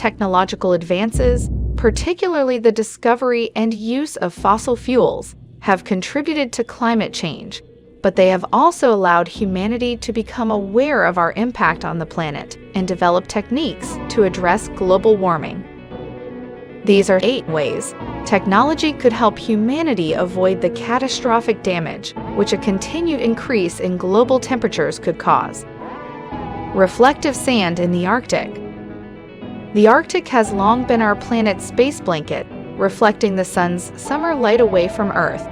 technological advances, particularly the discovery and use of fossil fuels, have contributed to climate change, but they have also allowed humanity to become aware of our impact on the planet and develop techniques to address global warming. These are 8 ways technology could help humanity avoid the catastrophic damage which a continued increase in global temperatures could cause. Reflective sand in the Arctic. The Arctic has long been our planet's space blanket, reflecting the sun's summer light away from Earth.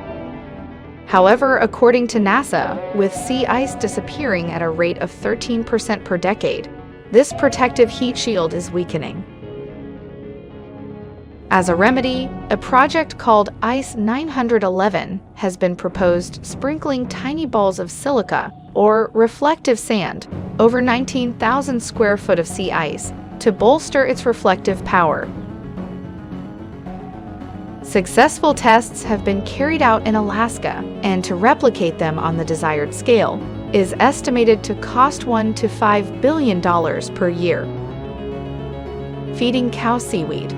However, according to NASA, with sea ice disappearing at a rate of 13% per decade, this protective heat shield is weakening. As a remedy, a project called Ice 911 has been proposed, sprinkling tiny balls of silica, or reflective sand, over 19,000 square foot of sea ice to bolster its reflective power. Successful tests have been carried out in Alaska, and to replicate them on the desired scale is estimated to cost $1 to $5 billion per year. Feeding cow seaweed.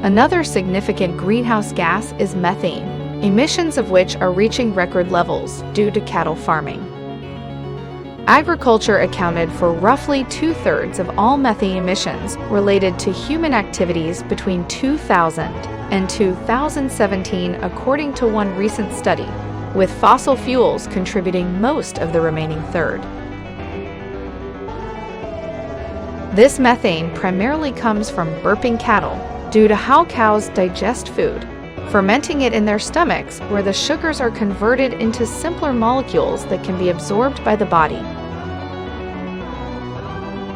Another significant greenhouse gas is methane, emissions of which are reaching record levels due to cattle farming. Agriculture accounted for roughly 2/3 of all methane emissions related to human activities between 2000 and 2017, according to one recent study, with fossil fuels contributing most of the remaining third. This methane primarily comes from burping cattle due to how cows digest food, fermenting it in their stomachs where the sugars are converted into simpler molecules that can be absorbed by the body.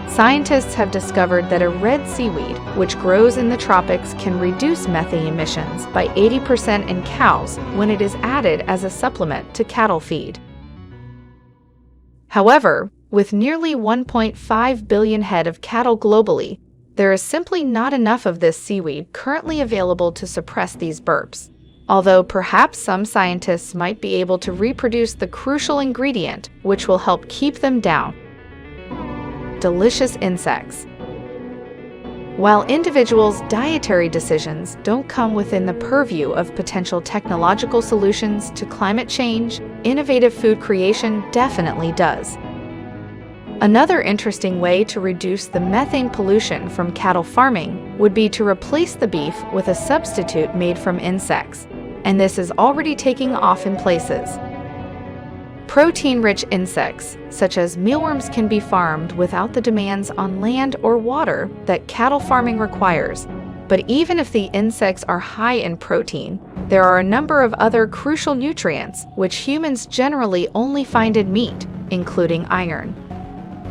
Scientists have discovered that a red seaweed, which grows in the tropics, can reduce methane emissions by 80% in cows when it is added as a supplement to cattle feed. However, with nearly 1.5 billion head of cattle globally, there is simply not enough of this seaweed currently available to suppress these burps, although perhaps some scientists might be able to reproduce the crucial ingredient which will help keep them down. Delicious insects. While individuals' dietary decisions don't come within the purview of potential technological solutions to climate change, innovative food creation definitely does. Another interesting way to reduce the methane pollution from cattle farming would be to replace the beef with a substitute made from insects, and this is already taking off in places. Protein-rich insects, such as mealworms, can be farmed without the demands on land or water that cattle farming requires. But even if the insects are high in protein, there are a number of other crucial nutrients which humans generally only find in meat, including iron.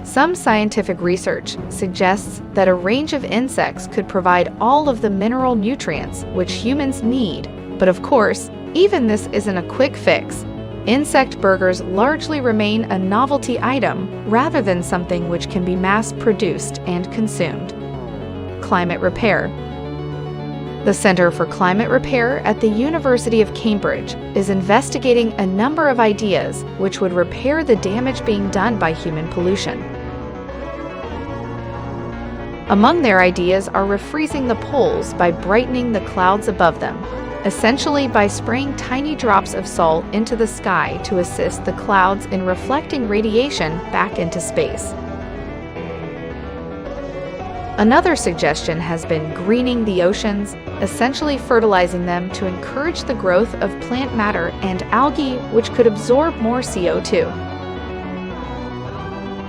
Some scientific research suggests that a range of insects could provide all of the mineral nutrients which humans need, but of course, even this isn't a quick fix. Insect burgers largely remain a novelty item rather than something which can be mass-produced and consumed. Climate repair. The Center for Climate Repair at the University of Cambridge is investigating a number of ideas which would repair the damage being done by human pollution. Among their ideas are refreezing the poles by brightening the clouds above them, essentially by spraying tiny drops of salt into the sky to assist the clouds in reflecting radiation back into space. Another suggestion has been greening the oceans, essentially fertilizing them to encourage the growth of plant matter and algae, which could absorb more CO2.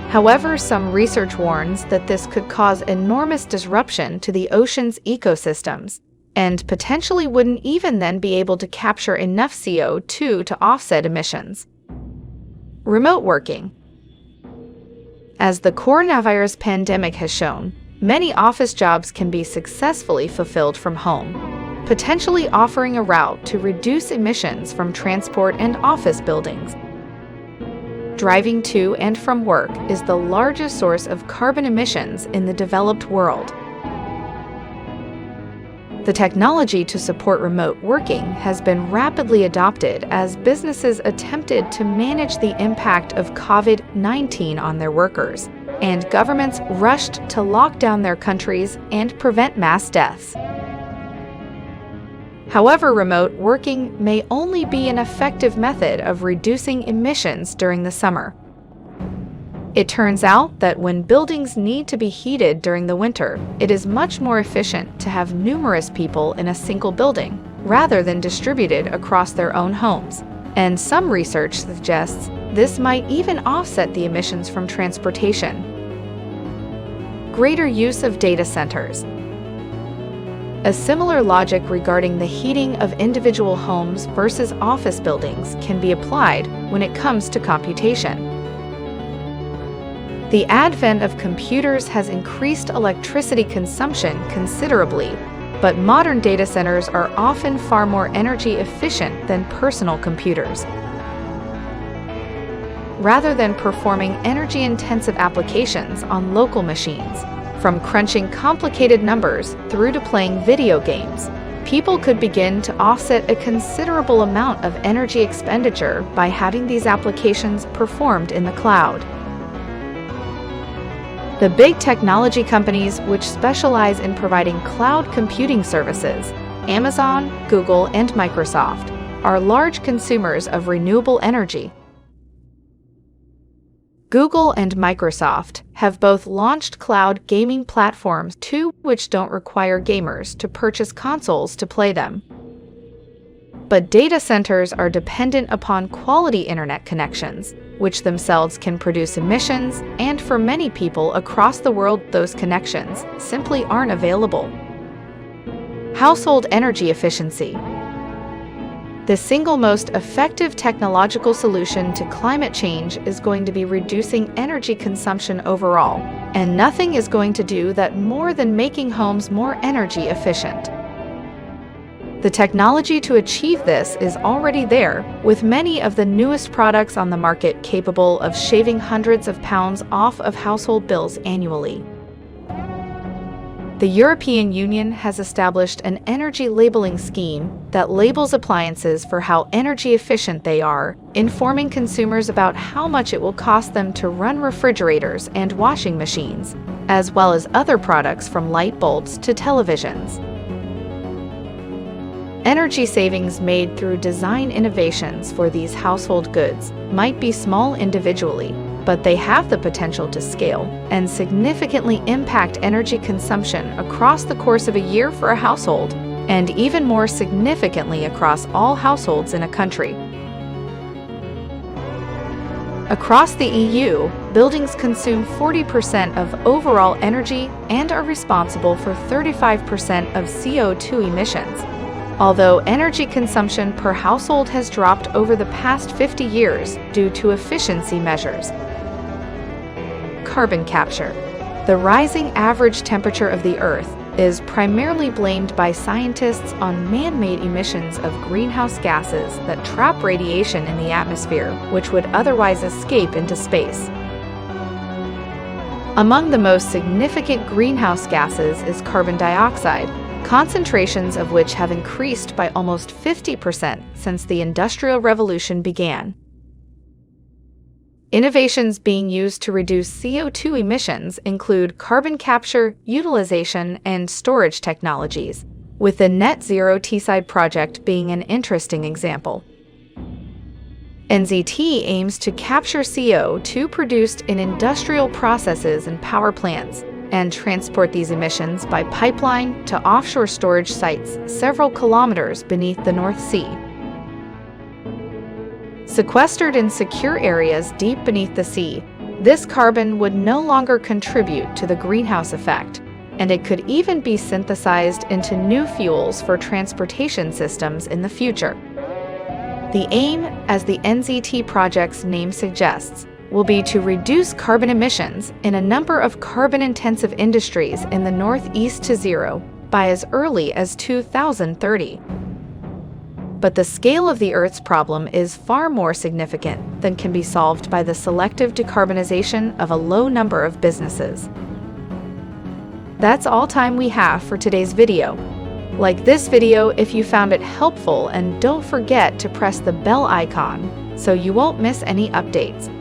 However, some research warns that this could cause enormous disruption to the ocean's ecosystems, and potentially wouldn't even then be able to capture enough CO2 to offset emissions. Remote working. As the coronavirus pandemic has shown, many office jobs can be successfully fulfilled from home, potentially offering a route to reduce emissions from transport and office buildings. Driving to and from work is the largest source of carbon emissions in the developed world. The technology to support remote working has been rapidly adopted as businesses attempted to manage the impact of COVID-19 on their workers, and governments rushed to lock down their countries and prevent mass deaths. However, remote working may only be an effective method of reducing emissions during the summer. It turns out that when buildings need to be heated during the winter, it is much more efficient to have numerous people in a single building, rather than distributed across their own homes. And some research suggests this might even offset the emissions from transportation. Greater use of data centers. A similar logic regarding the heating of individual homes versus office buildings can be applied when it comes to computation. The advent of computers has increased electricity consumption considerably, but modern data centers are often far more energy efficient than personal computers. Rather than performing energy-intensive applications on local machines, from crunching complicated numbers through to playing video games, people could begin to offset a considerable amount of energy expenditure by having these applications performed in the cloud. The big technology companies which specialize in providing cloud computing services, Amazon, Google, and Microsoft, are large consumers of renewable energy. Google and Microsoft have both launched cloud gaming platforms too, which don't require gamers to purchase consoles to play them. But data centers are dependent upon quality internet connections, which themselves can produce emissions, and for many people across the world, those connections simply aren't available. Household energy efficiency. The single most effective technological solution to climate change is going to be reducing energy consumption overall, and nothing is going to do that more than making homes more energy efficient. The technology to achieve this is already there, with many of the newest products on the market capable of shaving hundreds of pounds off of household bills annually. The European Union has established an energy labeling scheme that labels appliances for how energy efficient they are, informing consumers about how much it will cost them to run refrigerators and washing machines, as well as other products from light bulbs to televisions. Energy savings made through design innovations for these household goods might be small individually, but they have the potential to scale and significantly impact energy consumption across the course of a year for a household, and even more significantly across all households in a country. Across the EU, buildings consume 40% of overall energy and are responsible for 35% of CO2 emissions. Although energy consumption per household has dropped over the past 50 years due to efficiency measures. Carbon capture. The rising average temperature of the Earth is primarily blamed by scientists on man-made emissions of greenhouse gases that trap radiation in the atmosphere, which would otherwise escape into space. Among the most significant greenhouse gases is carbon dioxide, concentrations of which have increased by almost 50% since the Industrial Revolution began. Innovations being used to reduce CO2 emissions include carbon capture, utilization, and storage technologies, with the Net Zero Teesside project being an interesting example. NZT aims to capture CO2 produced in industrial processes and power plants and transport these emissions by pipeline to offshore storage sites several kilometers beneath the North Sea. Sequestered in secure areas deep beneath the sea, this carbon would no longer contribute to the greenhouse effect, and it could even be synthesized into new fuels for transportation systems in the future. The aim, as the NZT project's name suggests, will be to reduce carbon emissions in a number of carbon-intensive industries in the Northeast to zero by as early as 2030. But the scale of the Earth's problem is far more significant than can be solved by the selective decarbonization of a low number of businesses. That's all time we have for today's video. Like this video if you found it helpful, and don't forget to press the bell icon so you won't miss any updates.